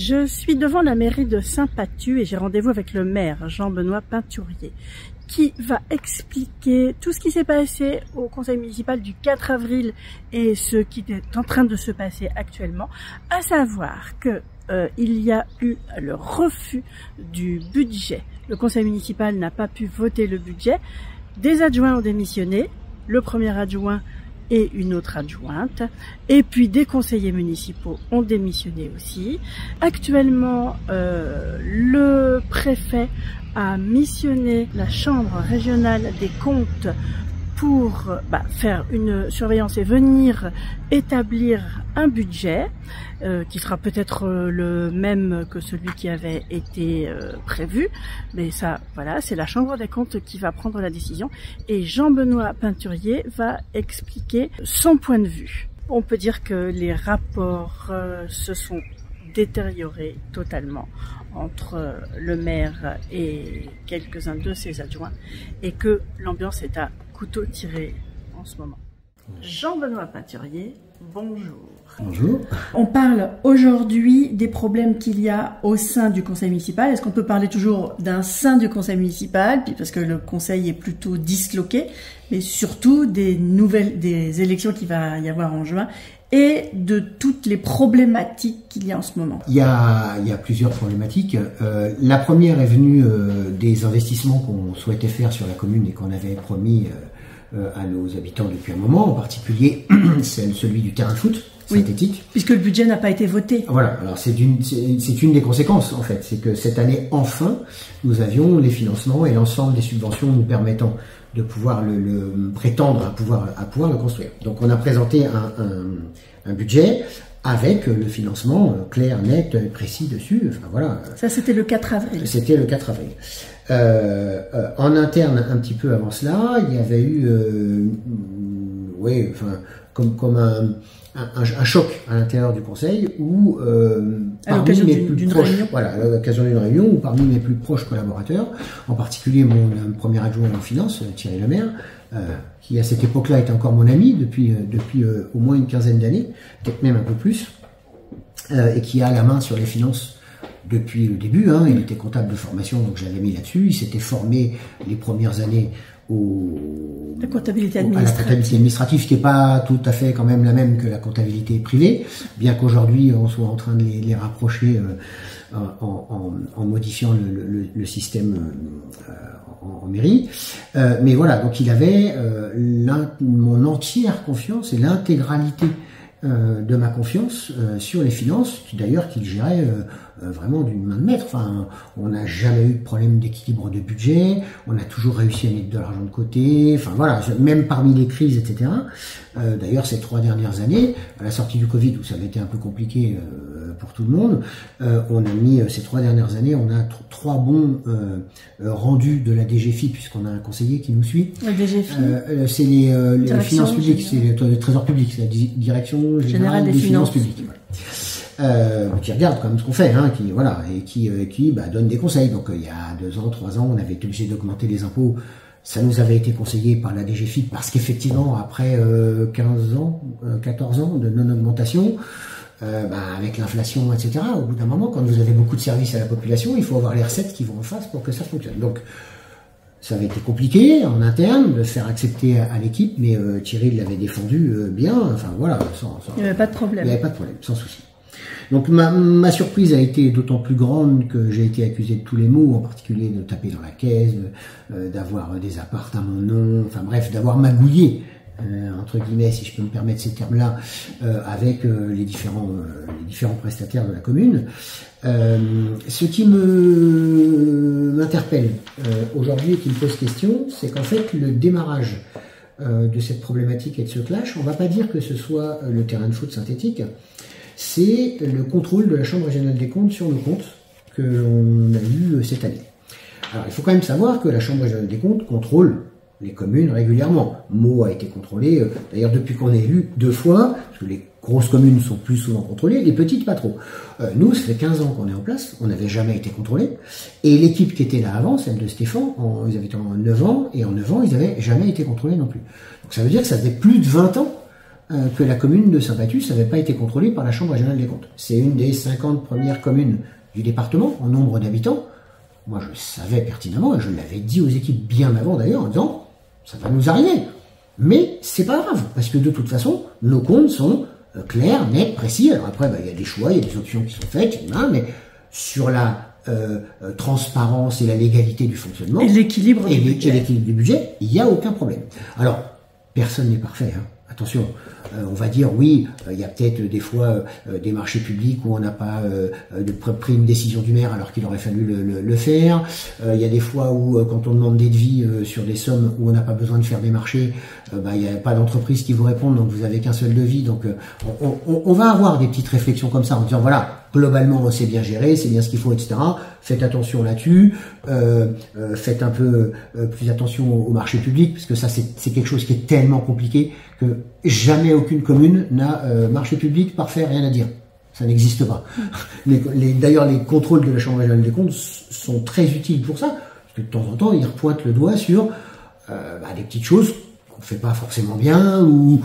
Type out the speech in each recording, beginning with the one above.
Je suis devant la mairie de Saint-Pathu et j'ai rendez-vous avec le maire Jean-Benoît Peinturier qui va expliquer tout ce qui s'est passé au conseil municipal du 4 avril et ce qui est en train de se passer actuellement, à savoir que il y a eu le refus du budget. Le conseil municipal n'a pas pu voter le budget. Des adjoints ont démissionné, le premier adjoint et une autre adjointe, et puis des conseillers municipaux ont démissionné aussi. Actuellement, le préfet a missionné la chambre régionale des comptes pour faire une surveillance et venir établir un budget qui sera peut-être le même que celui qui avait été prévu, mais ça, voilà, c'est la Chambre des comptes qui va prendre la décision et Jean-Benoît Peinturier va expliquer son point de vue. On peut dire que les rapports se sont détériorés totalement entre le maire et quelques-uns de ses adjoints et que l'ambiance est à couteau tiré en ce moment. Jean-Benoît Peinturier, bonjour. Bonjour. On parle aujourd'hui des problèmes qu'il y a au sein du conseil municipal. Est-ce qu'on peut parler toujours d'un sein du conseil municipal, parce que le conseil est plutôt disloqué, mais surtout des élections qu'il va y avoir en juin et de toutes les problématiques qu'il y a en ce moment? Il y a plusieurs problématiques. La première est venue des investissements qu'on souhaitait faire sur la commune et qu'on avait promis à nos habitants depuis un moment, en particulier celui du terrain de foot synthétique. Oui, puisque le budget n'a pas été voté. Voilà, alors c'est une des conséquences en fait, c'est que cette année enfin nous avions les financements et l'ensemble des subventions nous permettant de pouvoir prétendre à pouvoir le construire. Donc on a présenté un budget avec le financement clair, net, précis dessus. Enfin voilà. Ça c'était le 4 avril. C'était le 4 avril. En interne, un petit peu avant cela, il y avait eu, comme un choc à l'intérieur du conseil où à l'occasion d'une réunion. Voilà, à l'occasion d'une réunion où parmi mes plus proches collaborateurs, en particulier mon premier adjoint en finance, Thierry Lemaire, qui à cette époque-là était encore mon ami depuis au moins une quinzaine d'années, peut-être même un peu plus, et qui a la main sur les finances depuis le début. Il était comptable de formation, donc je l'avais mis là-dessus. Il s'était formé les premières années à la comptabilité administrative, qui n'est pas tout à fait quand même la même que la comptabilité privée, bien qu'aujourd'hui on soit en train de les rapprocher en modifiant le système en mairie. Mais voilà, donc il avait mon entière confiance et l'intégralité de ma confiance sur les finances, qu'il gérait vraiment d'une main de maître. Enfin, on n'a jamais eu de problème d'équilibre de budget, on a toujours réussi à mettre de l'argent de côté, enfin voilà, même parmi les crises, etc. D'ailleurs, ces 3 dernières années, à la sortie du Covid, où ça avait été un peu compliqué pour tout le monde, on a mis, ces 3 dernières années, on a 3 bons rendus de la DGFiP, puisqu'on a un conseiller qui nous suit. La DGFiP, c'est les finances publiques, c'est le trésor public, c'est la direction générale des finances publiques. Qui regarde quand même ce qu'on fait, qui donne des conseils. Donc il y a 2 ans, 3 ans, on avait été obligé d'augmenter les impôts. Ça nous avait été conseillé par la DGFiP parce qu'effectivement, après 15 ans, 14 ans de non-augmentation, avec l'inflation, etc., au bout d'un moment, quand vous avez beaucoup de services à la population, il faut avoir les recettes qui vont en face pour que ça fonctionne. Donc ça avait été compliqué en interne de faire accepter à l'équipe, mais Thierry l'avait défendu bien. Enfin voilà, il n'y avait pas de problème. Il n'y avait pas de problème, sans souci. Donc ma surprise a été d'autant plus grande que j'ai été accusé de tous les maux, en particulier de taper dans la caisse, d'avoir des apparts à mon nom, enfin bref, d'avoir magouillé, entre guillemets, si je peux me permettre ces termes-là, avec les différents prestataires de la commune. Ce qui m'interpelle aujourd'hui et qui me pose question, c'est qu'en fait, le démarrage de cette problématique et de ce clash, on ne va pas dire que ce soit le terrain de foot synthétique, c'est le contrôle de la Chambre régionale des comptes sur nos comptes que l'on a eu cette année. Alors, il faut quand même savoir que la Chambre régionale des comptes contrôle les communes régulièrement. Meaux a été contrôlé, d'ailleurs depuis qu'on est élu 2 fois, parce que les grosses communes sont plus souvent contrôlées, les petites pas trop. Nous, ça fait 15 ans qu'on est en place, on n'avait jamais été contrôlés, et l'équipe qui était là avant, celle de Stéphane, ils avaient 9 ans, et en 9 ans, ils n'avaient jamais été contrôlés non plus. Donc ça veut dire que ça faisait plus de 20 ans que la commune de Saint-Pathus n'avait pas été contrôlée par la Chambre régionale des comptes. C'est une des 50 premières communes du département en nombre d'habitants. Moi, je savais pertinemment, et je l'avais dit aux équipes bien avant d'ailleurs, en disant ça va nous arriver. Mais c'est pas grave, parce que de toute façon, nos comptes sont clairs, nets, précis. Alors après, il y a des choix, il y a des options qui sont faites, mais sur la transparence et la légalité du fonctionnement et l'équilibre du budget, il n'y a aucun problème. Alors, personne n'est parfait, hein. Attention, on va dire oui, il y a peut-être des fois des marchés publics où on n'a pas pris une décision du maire alors qu'il aurait fallu le faire. Il y a des fois où quand on demande des devis sur des sommes où on n'a pas besoin de faire des marchés, il n'y a pas d'entreprise qui vous répond, donc vous avez qu'un seul devis. Donc on va avoir des petites réflexions comme ça en disant voilà, globalement c'est bien géré, c'est bien ce qu'il faut, etc. Faites attention là-dessus, faites un peu plus attention au marché public, parce que ça c'est quelque chose qui est tellement compliqué que jamais aucune commune n'a marché public parfait, rien à dire. Ça n'existe pas. D'ailleurs, les contrôles de la Chambre régionale des comptes sont très utiles pour ça, parce que de temps en temps, ils repointent le doigt sur des petites choses qu'on ne fait pas forcément bien, ou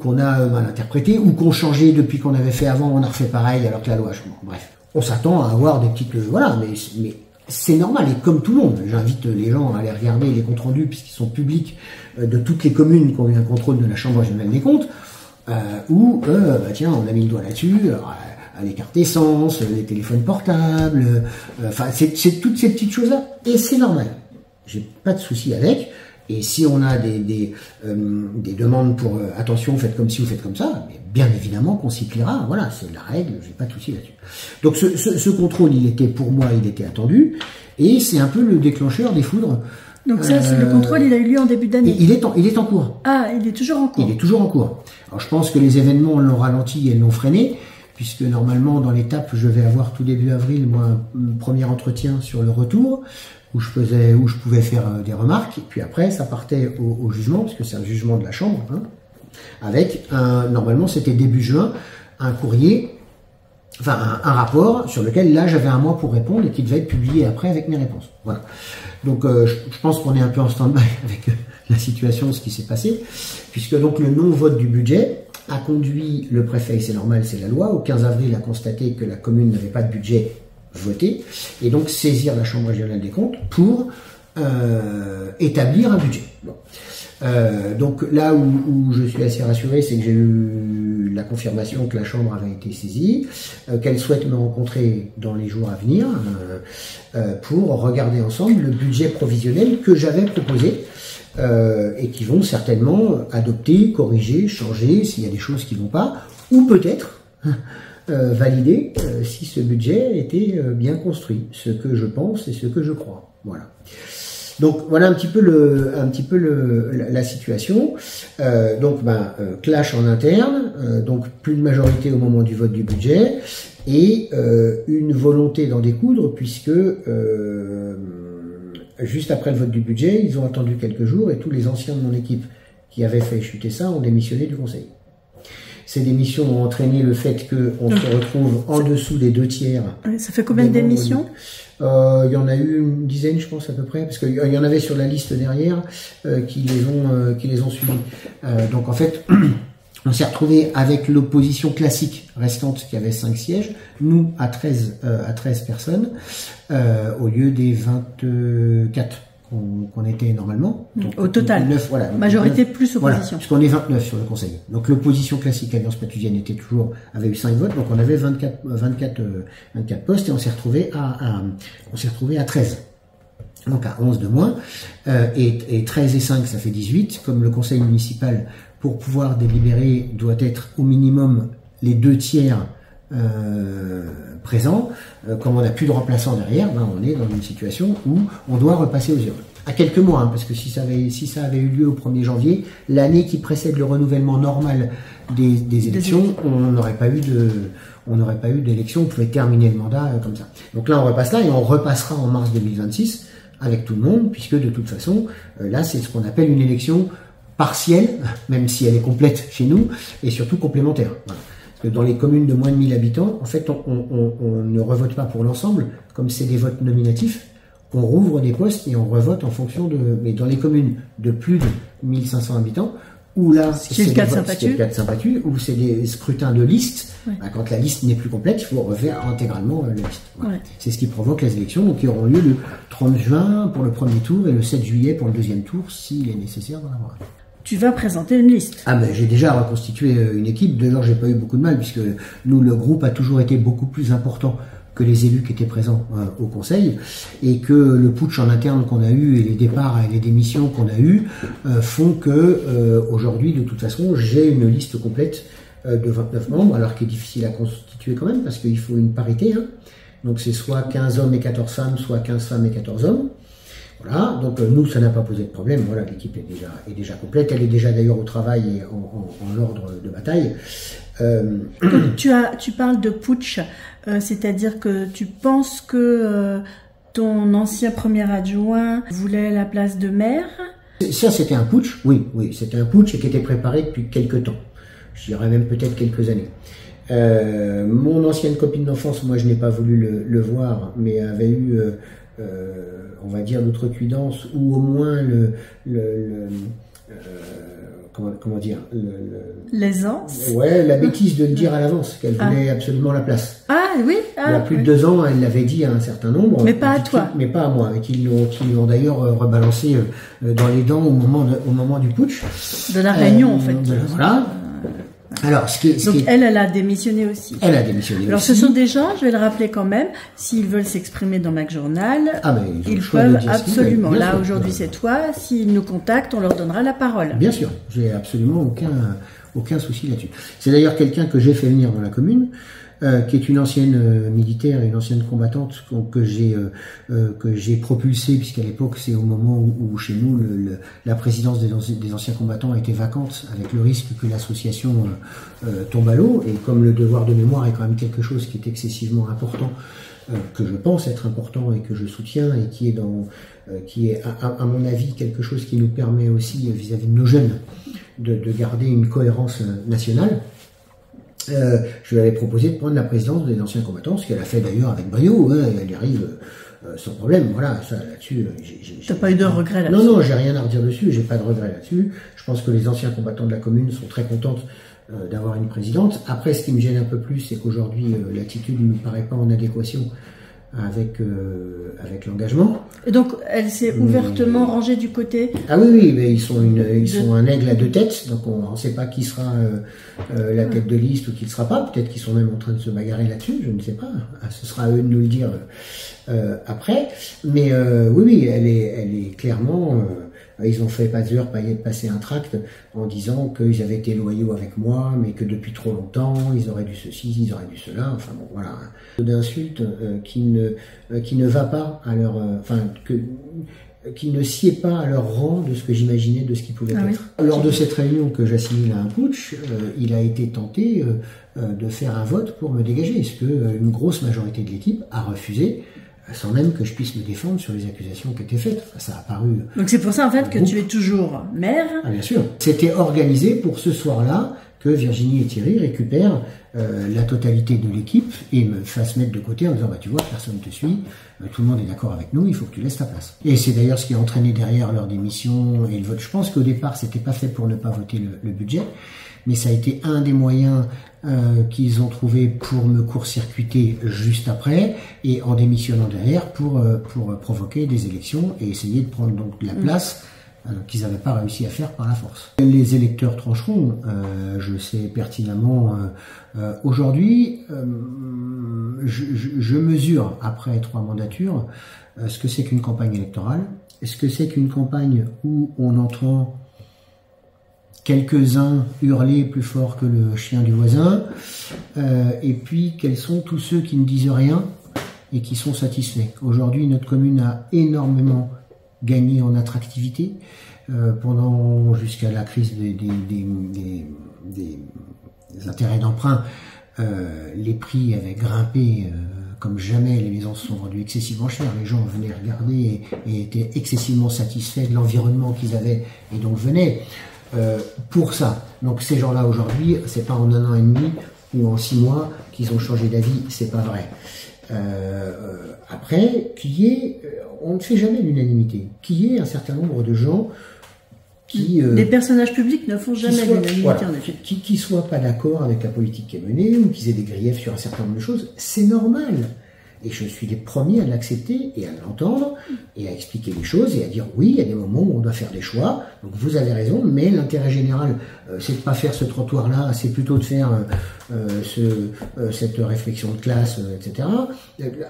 qu'on a mal interprétées, ou qu'on changeait depuis qu'on avait fait avant, on a refait pareil alors que la loi change. Bref, on s'attend à avoir des petites... Voilà, mais c'est normal, et comme tout le monde, j'invite les gens à aller regarder les comptes rendus, puisqu'ils sont publics, de toutes les communes qui ont eu un contrôle de la Chambre régionale des comptes, où, tiens, on a mis le doigt là-dessus, les cartes essence, les téléphones portables, c'est toutes ces petites choses-là, et c'est normal. J'ai pas de souci avec, et si on a des demandes pour attention, faites comme ci ou faites comme ça, mais bien évidemment qu'on s'y pliera, voilà, c'est la règle, j'ai pas de souci là-dessus. Donc ce contrôle, pour moi, il était attendu, et c'est un peu le déclencheur des foudres. Donc ça, le contrôle, il a eu lieu en début d'année. Il est en cours. Ah, il est toujours en cours. Il est toujours en cours. Alors je pense que les événements l'ont ralenti et l'ont freiné, puisque normalement dans l'étape, je vais avoir tout début avril, moi, un premier entretien sur le retour, où je pouvais faire des remarques, et puis après ça partait au jugement, parce que c'est un jugement de la Chambre, hein, avec normalement c'était début juin, un courrier, enfin un rapport sur lequel là j'avais un mois pour répondre et qui devait être publié après avec mes réponses. Voilà. Donc je pense qu'on est un peu en stand-by avec la situation, ce qui s'est passé, puisque donc le non-vote du budget a conduit le préfet, et c'est normal, c'est la loi, au 15 avril à constater que la commune n'avait pas de budget voté, et donc saisir la Chambre régionale des comptes pour établir un budget. Bon. Donc là où je suis assez rassuré, c'est que j'ai eu la confirmation que la Chambre avait été saisie, qu'elle souhaite me rencontrer dans les jours à venir pour regarder ensemble le budget provisionnel que j'avais proposé et qui vont certainement adopter, corriger, changer s'il y a des choses qui ne vont pas, ou peut-être valider si ce budget était bien construit, ce que je pense et ce que je crois. Voilà. Donc voilà un petit peu la situation. Clash en interne, donc plus de majorité au moment du vote du budget, et une volonté d'en découdre, puisque juste après le vote du budget, ils ont attendu quelques jours, et tous les anciens de mon équipe qui avaient fait chuter ça ont démissionné du conseil. Ces démissions ont entraîné le fait qu'on se retrouve en dessous des 2/3. Ça fait combien de démissions ? Il y en a eu une dizaine, je pense, à peu près, parce qu'il y en avait sur la liste derrière qui les ont suivis. Donc en fait, on s'est retrouvé avec l'opposition classique restante qui avait 5 sièges, nous à 13 personnes, au lieu des 24 qu'on était normalement. Donc, au total, 9, voilà, majorité 9, plus opposition. Voilà, puisqu'on est 29 sur le conseil. Donc l'opposition classique Alliance Pathusienne avait eu 5 votes, donc on avait 24 postes, et on s'est retrouvé à 13. Donc à 11 de moins, et 13 et 5, ça fait 18. Comme le conseil municipal, pour pouvoir délibérer, doit être au minimum les 2/3 présents, comme on n'a plus de remplaçants derrière, on est dans une situation où on doit repasser aux urnes. À quelques mois, parce que si ça avait eu lieu au 1er janvier, l'année qui précède le renouvellement normal des élections, on n'aurait pas eu d'élection, on pouvait terminer le mandat comme ça. Donc là, on repasse là, et on repassera en mars 2026 avec tout le monde, puisque de toute façon, là, c'est ce qu'on appelle une élection partielle, même si elle est complète chez nous, et surtout complémentaire. Voilà. Parce que dans les communes de moins de 1000 habitants, en fait, on ne revote pas pour l'ensemble, comme c'est des votes nominatifs, on rouvre des postes et on revote en fonction de... Mais dans les communes de plus de 1500 habitants, Ou là, c'est le cas de Saint-Patu, ou c'est des scrutins de liste. Ouais. Quand la liste n'est plus complète, il faut refaire intégralement la liste. Voilà. Ouais. C'est ce qui provoque les élections, donc qui auront lieu le 30 juin pour le premier tour et le 7 juillet pour le deuxième tour, s'il est nécessaire d'en avoir. Tu vas présenter une liste. Ah ben j'ai déjà reconstitué une équipe. D'ailleurs, j'ai pas eu beaucoup de mal puisque nous, le groupe a toujours été beaucoup plus important que les élus qui étaient présents au conseil, et que le putsch en interne qu'on a eu et les départs et les démissions qu'on a eu font que aujourd'hui, de toute façon, j'ai une liste complète de 29 membres, alors qui est difficile à constituer quand même parce qu'il faut une parité. Hein. Donc c'est soit 15 hommes et 14 femmes, soit 15 femmes et 14 hommes. Voilà, donc nous, ça n'a pas posé de problème. Voilà, l'équipe est déjà complète. Elle est déjà d'ailleurs au travail et en ordre de bataille. Tu parles de putsch, c'est-à-dire que tu penses que ton ancien premier adjoint voulait la place de maire? Ça, c'était un putsch, oui, c'était un putsch et qui était préparé depuis quelques temps. Je dirais même peut-être quelques années. Mon ancienne copine d'enfance, moi, je n'ai pas voulu le voir, mais avait eu... on va dire l'outrecuidance ou au moins comment dire l'aisance. Ouais, la bêtise de le dire à l'avance qu'elle voulait absolument la place. Ah oui. Il y a plus de 2 ans, elle l'avait dit à un certain nombre. Mais pas à toi. Mais pas à moi, et qui l'ont d'ailleurs rebalancé dans les dents au moment du putsch. De la réunion en fait. Voilà. Alors, elle a démissionné aussi. Elle a démissionné aussi. Alors, ce sont des gens, je vais le rappeler quand même, s'ils veulent s'exprimer dans Mac Journal, ils peuvent absolument. Là, aujourd'hui, c'est toi. S'ils nous contactent, on leur donnera la parole. Bien sûr, j'ai absolument aucun souci là-dessus. C'est d'ailleurs quelqu'un que j'ai fait venir dans la commune, qui est une ancienne militaire et une ancienne combattante que j'ai propulsée, puisqu'à l'époque c'est au moment où chez nous la présidence des anciens combattants a été vacante, avec le risque que l'association tombe à l'eau, et comme le devoir de mémoire est quand même quelque chose qui est excessivement important, que je pense être important et que je soutiens, et qui est à mon avis quelque chose qui nous permet aussi vis-à-vis de nos jeunes de garder une cohérence nationale. Je lui avais proposé de prendre la présidence des anciens combattants, ce qu'elle a fait d'ailleurs avec brio, hein, elle y arrive sans problème. Voilà, ça là-dessus. T'as pas eu de regret là-dessus? Non, j'ai rien à redire dessus, j'ai pas de regret là-dessus. Je pense que les anciens combattants de la commune sont très contentes d'avoir une présidente. Après, ce qui me gêne un peu plus, c'est qu'aujourd'hui l'attitude ne me paraît pas en adéquation avec l'engagement. Et donc, elle s'est ouvertement rangée du côté. Ah oui, mais ils sont un aigle à 2 têtes, donc on ne sait pas qui sera la tête de liste ou qui ne le sera pas. Peut-être qu'ils sont même en train de se bagarrer là-dessus, je ne sais pas. Ce sera à eux de nous le dire après. Mais oui, elle est clairement. Ils ont fait passer un tract en disant qu'ils avaient été loyaux avec moi, mais que depuis trop longtemps, ils auraient dû ceci, ils auraient dû cela. Enfin bon, voilà. D'insultes qui ne va pas à leur, qui ne sied pas à leur rang de ce que j'imaginais de ce qui pouvait être. Oui. Lors de cette réunion que j'assimile à un putsch, il a été tenté de faire un vote pour me dégager, ce que une grosse majorité de l'équipe a refusé, sans même que je puisse me défendre sur les accusations qui étaient faites. Enfin, ça a paru... Donc c'est pour ça en fait que tu es toujours maire. Ah bien sûr. C'était organisé pour ce soir-là que Virginie et Thierry récupèrent la totalité de l'équipe et me fassent mettre de côté en disant tu vois, personne ne te suit, tout le monde est d'accord avec nous, il faut que tu laisses ta place. Et c'est d'ailleurs ce qui a entraîné derrière leur démission et le vote. Je pense qu'au départ c'était pas fait pour ne pas voter le budget, mais ça a été un des moyens qu'ils ont trouvé pour me court-circuiter juste après et en démissionnant derrière pour provoquer des élections et essayer de prendre donc de la place qu'ils n'avaient pas réussi à faire par la force. Les électeurs trancheront, je sais pertinemment, aujourd'hui, je mesure, après 3 mandatures, ce que c'est qu'une campagne électorale, ce que c'est qu'une campagne où on entend quelques-uns hurler plus fort que le chien du voisin, et puis quels sont tous ceux qui ne disent rien et qui sont satisfaits. Aujourd'hui, notre commune a énormément gagné en attractivité pendant jusqu'à la crise des intérêts d'emprunt. Les prix avaient grimpé comme jamais, les maisons se sont vendues excessivement chères, les gens venaient regarder et étaient excessivement satisfaits de l'environnement qu'ils avaient et donc venaient pour ça. Donc ces gens-là aujourd'hui, c'est pas en 1 an et demi ou en 6 mois qu'ils ont changé d'avis, c'est pas vrai. Après, on ne fait jamais l'unanimité, qu'il y ait un certain nombre de gens Les personnages publics ne font jamais l'unanimité, voilà, en effet. Qui soient pas d'accord avec la politique qui est menée ou qu'ils aient des griefs sur un certain nombre de choses, c'est normal. Et je suis les premiers à l'accepter et à l'entendre et à expliquer les choses et à dire oui, il y a des moments où on doit faire des choix. Donc vous avez raison, mais l'intérêt général, c'est de pas faire ce trottoir-là, c'est plutôt de faire cette réflexion de classe, etc.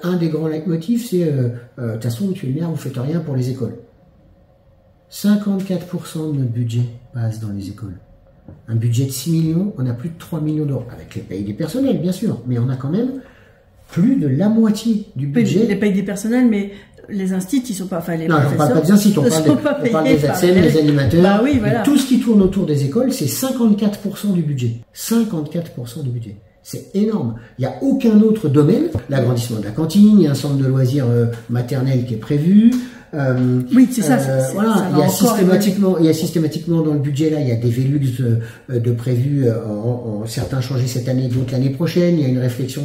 Un des grands leitmotifs, c'est de toute façon, monsieur le maire, vous faites rien pour les écoles. 54% de notre budget passe dans les écoles. Un budget de 6 millions, on a plus de 3 millions d'euros. Avec les payes des personnels, bien sûr, mais on a quand même plus de la moitié du budget. Les payes des personnels, mais les instituts, ils sont pas, enfin les non, on parle pas des instituts, on parle des ATSEM, des animateurs. Bah oui, voilà. Tout ce qui tourne autour des écoles, c'est 54% du budget. 54% du budget. C'est énorme. Il n'y a aucun autre domaine. L'agrandissement de la cantine, il y a un centre de loisirs maternel qui est prévu. Oui, c'est ça. Voilà, il y a systématiquement dans le budget là, il y a des Velux de prévus, certains changés cette année, d'autres l'année prochaine. Il y a une réflexion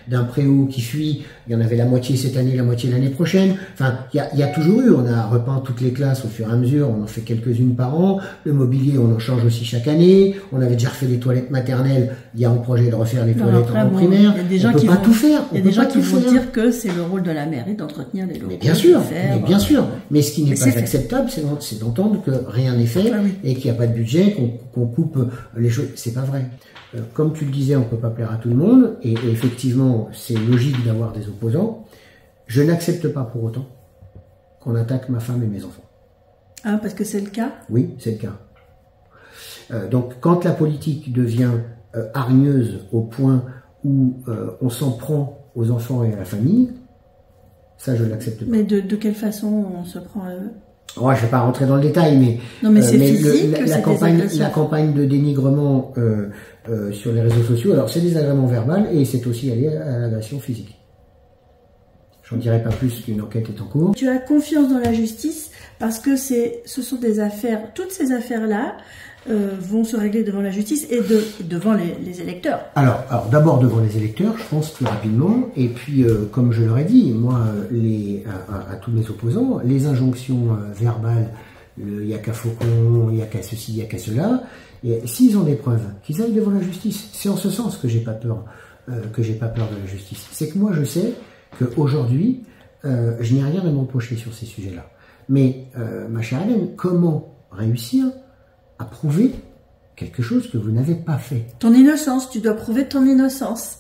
d'un préau qui suit. Il y en avait la moitié cette année, la moitié l'année prochaine. Enfin, il y a toujours eu. On a repeint toutes les classes au fur et à mesure. On en fait quelques-unes par an. Le mobilier, on en change aussi chaque année. On avait déjà refait les toilettes maternelles. Il y a un projet de refaire les toilettes en primaire. Il y a des gens qui vont tout faire. Il y a des gens qui vont dire que c'est le rôle de la mairie d'entretenir les locaux. Mais bien sûr. Mais bien sûr, mais ce qui n'est pas acceptable, c'est d'entendre que rien n'est fait et qu'il n'y a pas de budget, qu'on coupe les choses. C'est pas vrai. Comme tu le disais, on peut pas plaire à tout le monde, et effectivement, c'est logique d'avoir des opposants. Je n'accepte pas pour autant qu'on attaque ma femme et mes enfants. Ah, parce que c'est le cas ? Oui, c'est le cas. Donc, quand la politique devient hargneuse au point où on s'en prend aux enfants et à la famille, ça, je l'accepte pas. Mais de quelle façon on se prend à eux ? Ouais, je vais pas rentrer dans le détail, mais non, mais c'est physique, la campagne de dénigrement sur les réseaux sociaux, alors c'est des agréments verbaux et c'est aussi allé à l'agression physique. J'en dirai pas plus qu'une enquête est en cours. Tu as confiance dans la justice parce que ce sont des affaires, toutes ces affaires-là vont se régler devant la justice et devant les électeurs. Alors d'abord devant les électeurs, je pense plus rapidement, et puis comme je leur ai dit, moi, à tous mes opposants, les injonctions verbales, il n'y a qu'à Faucon, il n'y a qu'à ceci, il n'y a qu'à cela, et s'ils ont des preuves, qu'ils aillent devant la justice. C'est en ce sens que j'ai pas peur de la justice. C'est que moi je sais qu'aujourd'hui, je n'ai rien à me reprocher sur ces sujets-là. Mais ma chère Hélène, comment réussir à prouver quelque chose que vous n'avez pas fait? Ton innocence, tu dois prouver ton innocence.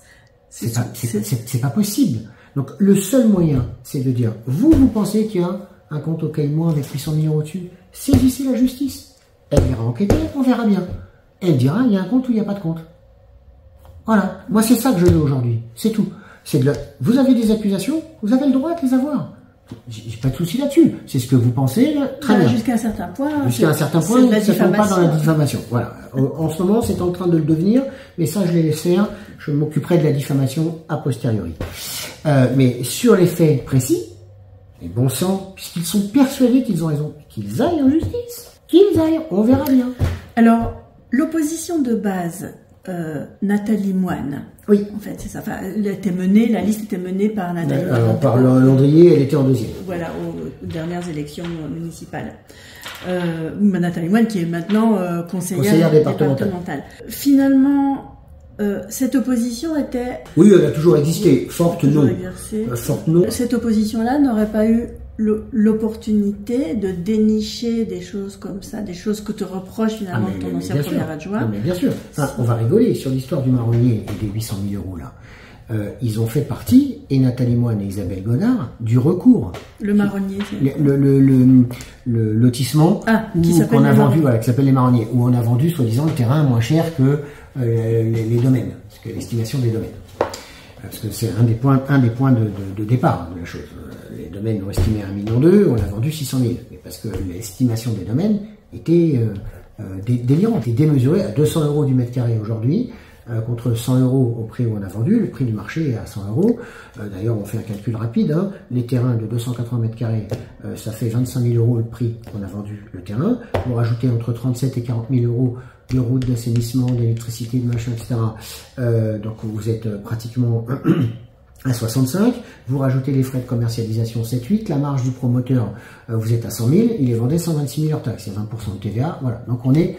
C'est pas possible. Donc le seul moyen, c'est de dire, vous pensez qu'il y a un compte au Caïman avec 800 000 euros dessus, saisissez la justice. Elle ira enquêter, on verra bien. Elle dira, il y a un compte ou il n'y a pas de compte. Voilà. Moi, c'est ça que je veux aujourd'hui. C'est tout. Vous avez des accusations, vous avez le droit de les avoir. J'ai pas de souci là-dessus. C'est ce que vous pensez, là, très bien. Jusqu'à un certain point. Jusqu'à un certain point, ça ne tombe pas dans la diffamation. Voilà. En ce moment, c'est en train de le devenir, mais ça, je les laisse faire. Je m'occuperai de la diffamation a posteriori. Mais sur les faits précis, les bon sang, puisqu'ils sont persuadés qu'ils ont raison, qu'ils aillent en justice. Qu'ils aillent, on verra bien. Alors, l'opposition de base, Nathalie Moine. Oui. En fait, c'est ça. Enfin, la liste était menée par Nathalie Moine. Alors, par Landrier, elle était en deuxième. Voilà, aux dernières élections municipales. Nathalie Moine, qui est maintenant conseillère départementale. Finalement, cette opposition était... Oui, elle a toujours existé. Forte non. Forte non. Cette opposition-là n'aurait pas eu l'opportunité de dénicher des choses comme ça, des choses que te reproche finalement ton ancien premier adjoint. Mais bien sûr. Enfin, on va rigoler sur l'histoire du marronnier et des 800 000 euros là. Ils ont fait partie, et Nathalie Moine et Isabelle Godard, du recours. Le marronnier, c'est... Le lotissement qui s'appelle les marronniers, où on a vendu soi-disant le terrain moins cher que les domaines, parce que l'estimation des domaines. Parce que c'est un des points de départ de la chose. Les domaines l'ont estimé à 1,2 million, on a vendu 600 000. Mais parce que l'estimation des domaines était délirante, était démesurée à 200 euros du mètre carré aujourd'hui, contre 100 euros au prix où on a vendu. Le prix du marché est à 100 euros. D'ailleurs, on fait un calcul rapide. Les terrains de 280 mètres carrés, ça fait 25 000 euros le prix qu'on a vendu le terrain. Vous rajoutez entre 37 et 40 000 euros de routes, d'assainissement, d'électricité, de machin, etc. Donc vous êtes pratiquement à 65, vous rajoutez les frais de commercialisation 7-8, la marge du promoteur, vous êtes à 100 000, il les vendait 126 000 hors taxe, c'est 20% de TVA, voilà. Donc on est,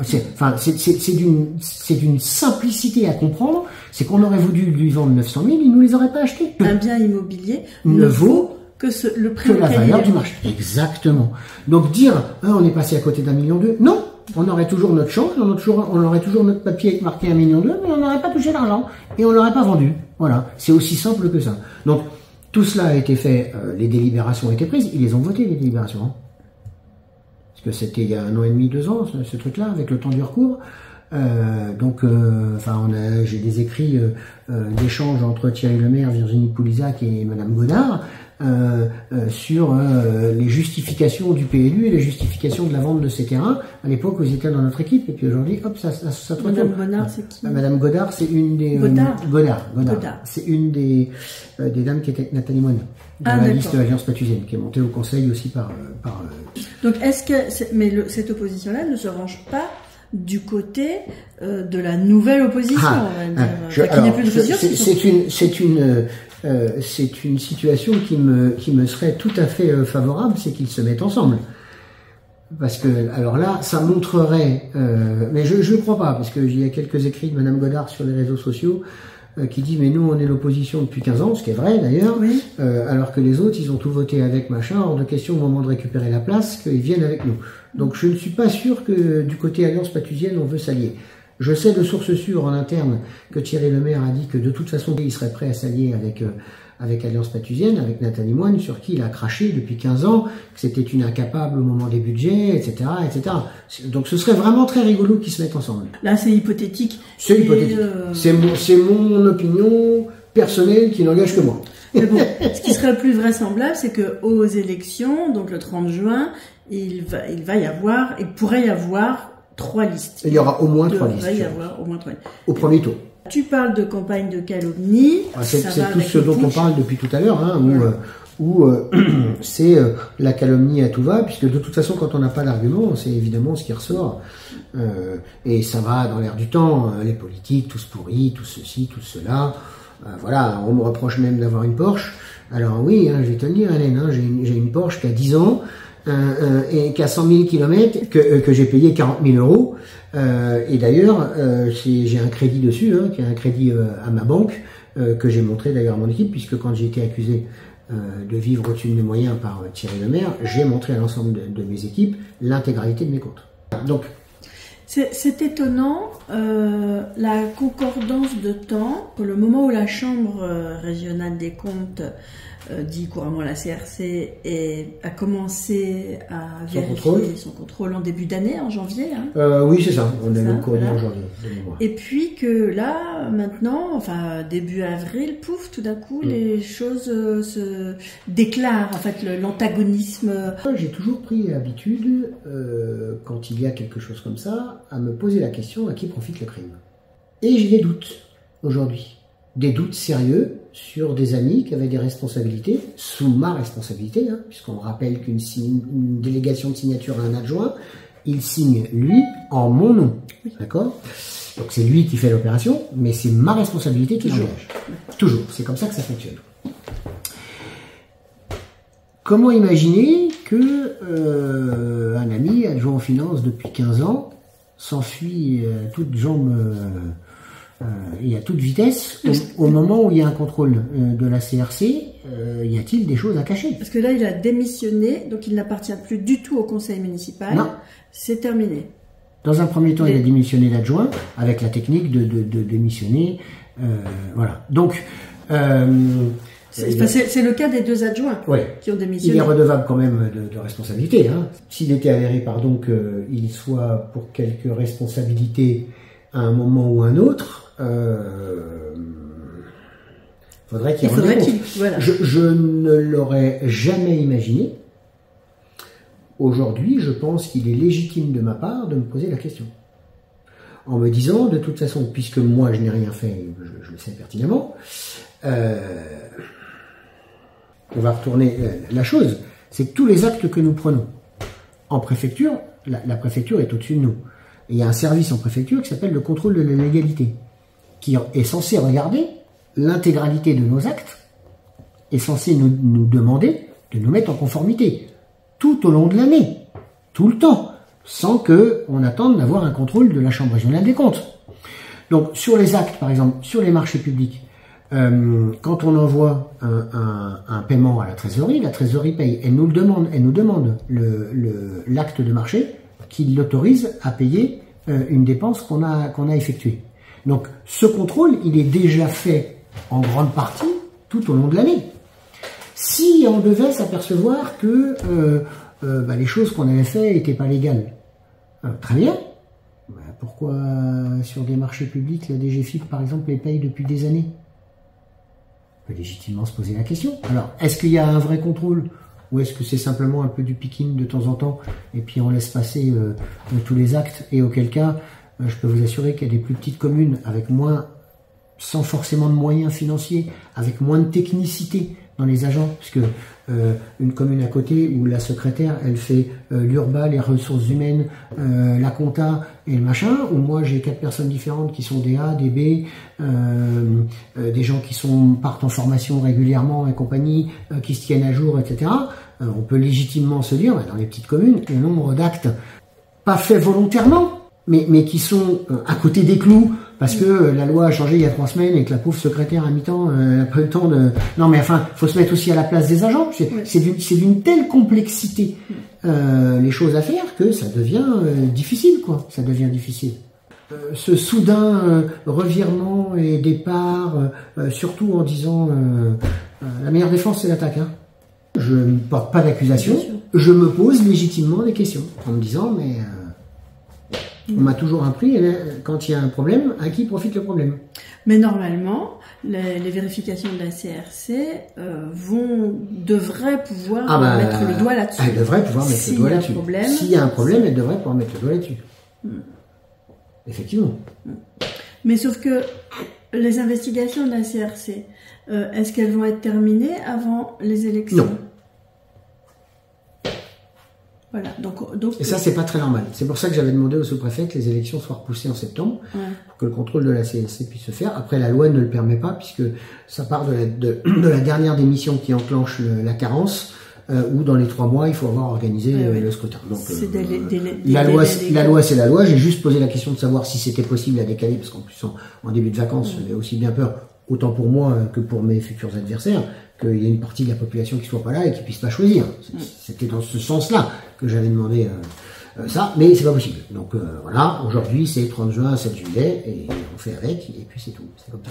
c'est d'une simplicité à comprendre, c'est qu'on aurait voulu lui vendre 900 000, il nous les aurait pas achetés. Un bien immobilier ne vaut que le prix que la valeur du marché. Exactement. Donc dire, on est passé à côté d'1,2 million, non. On aurait toujours notre change, on aurait toujours notre papier avec marqué 1,2 million, mais on n'aurait pas touché l'argent et on l'aurait pas vendu. Voilà, c'est aussi simple que ça. Donc tout cela a été fait, les délibérations ont été prises, ils les ont votées les délibérations. Hein. Parce que c'était il y a 1 an et demi, 2 ans, ce truc-là, avec le temps du recours. J'ai des écrits d'échanges entre Thierry Lemaire, Virginie Poulizac et Madame Godard sur les justifications du PLU et les justifications de la vente de ces terrains. À l'époque, ils étaient dans notre équipe, et puis aujourd'hui, hop, ça Madame Godard, c'est qui? Madame Godard, c'est une des Godard. C'est une des dames qui était avec Nathalie Moine, de la liste Alliance Pathusienne, qui est montée au Conseil aussi par. Donc, cette opposition-là ne se range pas du côté de la nouvelle opposition, qui n'est plus d'opposition. C'est une situation qui me serait tout à fait favorable, c'est qu'ils se mettent ensemble. Parce que, alors là, ça montrerait, mais je ne crois pas, parce qu'il y a quelques écrits de Madame Godard sur les réseaux sociaux qui dit mais nous on est l'opposition depuis 15 ans, ce qui est vrai d'ailleurs, oui. Alors que les autres ils ont tout voté avec machin, hors de question au moment de récupérer la place qu'ils viennent avec nous. Donc je ne suis pas sûr que du côté Alliance Pathusienne on veut s'allier. Je sais de sources sûres en interne que Thierry Lemaire a dit que de toute façon il serait prêt à s'allier avec Alliance Pathusienne, avec Nathalie Moine, sur qui il a craché depuis 15 ans, que c'était une incapable au moment des budgets, etc., etc. Donc ce serait vraiment très rigolo qu'ils se mettent ensemble. Là, c'est hypothétique. C'est hypothétique. C'est mon opinion personnelle qui n'engage que moi. Mais bon, ce qui serait le plus vraisemblable, c'est que aux élections, donc le 30 juin, il pourrait y avoir 3 listes. Il y aura au moins 3 listes. Il y avoir au moins 3 listes. Au premier tour. Tu parles de campagne de calomnie. C'est tout ce dont on parle depuis tout à l'heure, hein, où c'est la calomnie à tout va, puisque de toute façon, quand on n'a pas d'argument, c'est évidemment ce qui ressort. Et ça va dans l'air du temps, les politiques, tous pourris, tout ceci, tout cela. Voilà, on me reproche même d'avoir une Porsche. Alors oui, hein, je vais te le dire, Hélène, hein, j'ai une Porsche qui a 10 ans, et qui a 100 000 km, que j'ai payé 40 000 euros. Et d'ailleurs, j'ai un crédit dessus, hein, qui est un crédit à ma banque, que j'ai montré d'ailleurs à mon équipe, puisque quand j'ai été accusé de vivre au-dessus de mes moyens par Thierry Lemaire, j'ai montré à l'ensemble de mes équipes l'intégralité de mes comptes. Donc, c'est étonnant, la concordance de temps, que le moment où la Chambre régionale des comptes, dit couramment la CRC, a commencé à vérifier son contrôle en début d'année, en janvier. Hein. Oui, c'est ça, on a le courrier en janvier. Et puis que là, maintenant, enfin début avril, pouf, tout d'un coup, les choses se déclarent, en fait, l'antagonisme. J'ai toujours pris l'habitude, quand il y a quelque chose comme ça, à me poser la question à qui profite le crime. Et j'ai des doutes aujourd'hui. Des doutes sérieux sur des amis qui avaient des responsabilités, sous ma responsabilité, hein, puisqu'on rappelle qu'une délégation de signature à un adjoint, il signe, lui, en mon nom. Oui. D'accord ? Donc c'est lui qui fait l'opération, mais c'est ma responsabilité qui l'engage. Toujours. C'est comme ça que ça fonctionne. Comment imaginer que un ami, adjoint en finance depuis 15 ans, s'enfuit toutes jambes et à toute vitesse au moment où il y a un contrôle de la CRC? Y a-t-il des choses à cacher? Parce que là, il a démissionné, donc il n'appartient plus du tout au conseil municipal. Non. C'est terminé. Dans un premier temps, il a démissionné d'adjoint, avec la technique de démissionner. Voilà. Donc... c'est le cas des 2 adjoints qui ont démissionné. Il est redevable quand même de responsabilité. Hein. S'il était avéré, qu'il soit pour quelque responsabilité à un moment ou un autre, faudrait qu'il rende compte. Voilà. Je ne l'aurais jamais imaginé. Aujourd'hui, je pense qu'il est légitime de ma part de me poser la question. En me disant, de toute façon, puisque moi je n'ai rien fait, je le sais pertinemment, on va retourner la chose, c'est que tous les actes que nous prenons en préfecture, la préfecture est au-dessus de nous. Et il y a un service en préfecture qui s'appelle le contrôle de la légalité, qui est censé regarder l'intégralité de nos actes est censée nous demander de nous mettre en conformité tout au long de l'année, tout le temps, sans que on attende d'avoir un contrôle de la Chambre régionale des comptes. Donc sur les actes, par exemple, sur les marchés publics, quand on envoie un paiement à la trésorerie paye. Elle nous demande l'acte de marché qui l'autorise à payer une dépense qu'on a effectuée. Donc ce contrôle, il est déjà fait en grande partie tout au long de l'année. Si on devait s'apercevoir que les choses qu'on avait faites n'étaient pas légales, très bien. Pourquoi sur des marchés publics, la DGFiP par exemple les paye depuis des années? On peut légitimement se poser la question. Alors, est-ce qu'il y a un vrai contrôle ou est-ce que c'est simplement un peu du picking de temps en temps et puis on laisse passer tous les actes? Et auquel cas, je peux vous assurer qu'il y a des plus petites communes avec moins, sans forcément de moyens financiers, avec moins de technicité dans les agents, puisque une commune à côté où la secrétaire elle fait l'urba, les ressources humaines, la compta et le machin, où moi j'ai 4 personnes différentes qui sont des A, des B, des gens qui partent en formation régulièrement et compagnie, qui se tiennent à jour, etc. On peut légitimement se dire, dans les petites communes, le nombre d'actes pas faits volontairement, mais qui sont à côté des clous, parce que la loi a changé il y a 3 semaines et que la pauvre secrétaire à mi-temps n'a pas eu le temps de... Non mais enfin, faut se mettre aussi à la place des agents. C'est d'une telle complexité les choses à faire que ça devient difficile, quoi. Ça devient difficile. Ce soudain revirement et départ, surtout en disant la meilleure défense c'est l'attaque. Hein. Je ne porte pas d'accusation, je me pose légitimement des questions en me disant mais... On m'a toujours appris, quand il y a un problème, à qui profite le problème? Mais normalement, les vérifications de la CRC devraient pouvoir mettre le doigt là-dessus. Elles devraient pouvoir mettre le doigt là-dessus. S'il y a un problème, elles devraient pouvoir mettre le doigt là-dessus. Effectivement. Mais sauf que les investigations de la CRC, est-ce qu'elles vont être terminées avant les élections? Non. Voilà, donc, et ça, c'est pas très normal. C'est pour ça que j'avais demandé au sous-préfet que les élections soient repoussées en septembre, pour que le contrôle de la CNC puisse se faire. Après, la loi ne le permet pas, puisque ça part de la dernière démission qui enclenche la carence, où dans les 3 mois, il faut avoir organisé le scrutin. Donc, la loi, c'est la loi. J'ai juste posé la question de savoir si c'était possible à décaler, parce qu'en plus, en début de vacances, j'avais aussi bien peur, autant pour moi que pour mes futurs adversaires, qu'il y ait une partie de la population qui soit pas là et qui puisse pas choisir. C'était dans ce sens-là que j'avais demandé ça, mais c'est pas possible. Donc voilà, aujourd'hui c'est 30 juin, 7 juillet, et on fait avec, et puis c'est tout. C'est comme ça.